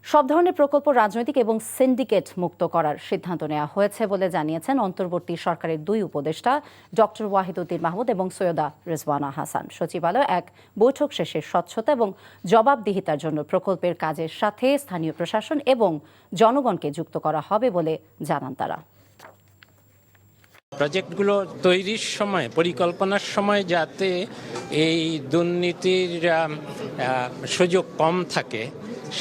সব ধরনের প্রকল্প রাজনৈতিক এবং সিন্ডিকেট মুক্ত করার সিদ্ধান্ত নেওয়া হয়েছে বলে জানিয়েছেন অন্তর্বর্তী সরকারের দুই উপদেষ্টা ডক্টর ওয়াহিদুদ্দিন মাহমুদ এবং সৈয়দা রিজওয়ানা হাসান। সচিবালয়ে এক বৈঠক শেষে স্বচ্ছতা এবং জবাবদিহিতার জন্য প্রকল্পের কাজের সাথে স্থানীয় প্রশাসন এবং জনগণকে যুক্ত করা হবে বলে জানান তারা। প্রজেক্টগুলো তৈরির সময়, পরিকল্পনার সময় যাতে এই দুর্নীতির সুযোগ কম থাকে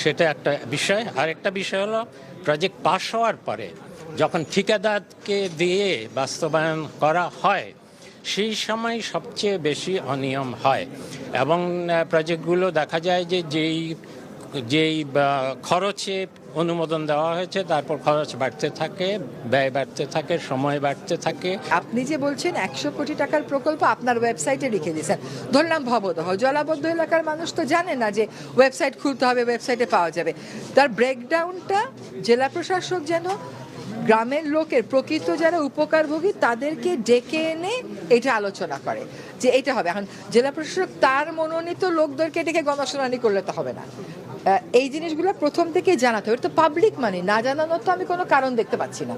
সেটা একটা বিষয়। আর একটা বিষয় হলো প্রজেক্ট পাস হওয়ার পরে যখন ঠিকাদারকে দিয়ে বাস্তবায়ন করা হয় সেই সময় সবচেয়ে বেশি অনিয়ম হয় এবং প্রজেক্টগুলো দেখা যায় যে যেই খরচে অনুমোদন দেওয়া হয়েছে তারপর খরচ বাড়তে থাকে, ব্যয় বাড়তে থাকে, সময় বাড়তে থাকে। আপনি যে বলছেন 100 কোটি টাকার প্রকল্প আপনার ওয়েবসাইটে লিখে দিয়েছেন, ধরলাম ভবদহ জলাবদ্ধ এলাকার মানুষ তো জানে না যে ওয়েবসাইট খুলতে হবে, ওয়েবসাইটে পাওয়া যাবে। তার ব্রেকডাউনটা জেলা প্রশাসক যেন গ্রামের লোকের প্রকৃত যারা উপকারভোগী তাদেরকে ডেকে এনে এটা আলোচনা করে যে এটা হবে। এখন জেলা প্রশাসক তার মনোনীত লোকদেরকে ডেকে গণশুনানি করলে তো হবে না। এই জিনিসগুলো প্রথম থেকেই জানাতে হবে। এটা তো পাবলিক মানি, না জানানোর তো আমি কোনো কারণ দেখতে পাচ্ছি না।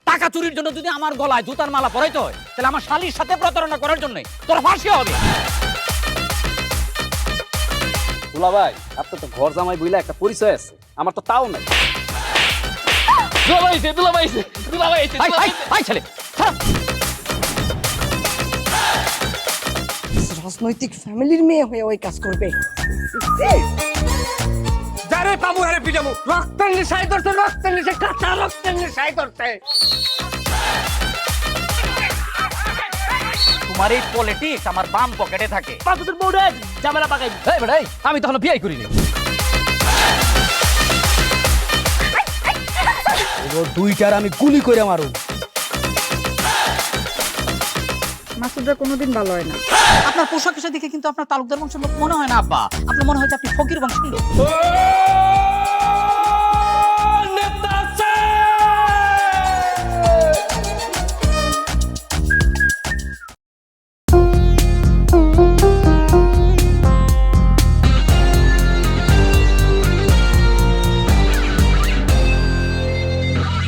টাকা চুরির জন্য যদি আমার গলায় জুতার মালা পরাইতে হয় তাহলে আমার শালীর সাথে প্রতারণা করার জন্য তোর ফাঁসি হবে। দুলা ভাই, আপনার তো ঘর জামাই বইলা একটা পরিচয় আছে, আমার তো তাও নাই। রাজনৈতিক ফ্যামিলির মেয়ে হয়ে ওই কাজ করবে। যারে পাবো আরে পিটাবো, রক্তের নেশায় ধরছে, রক্তের নেশায়, কাঁচা রক্তের নেশায় ধরছে। তোমার এই পলিটিক্স আমার বাম পকেটে থাকে। তোদের বউরে ঝামেলা পাকাই। এই বেটাই, আমি তখন বিয়ে করিনি। দুইটার আমি গুলি করে মারু। মাসুদরা কোনোদিন ভালো হয় না। আপনার পোশাক আশাক দেখে কিন্তু আপনার তালুকদার বংশের লোক মনে হয় না আব্বা, আপনার মনে হয় যে আপনি ফকির বংশের লোক।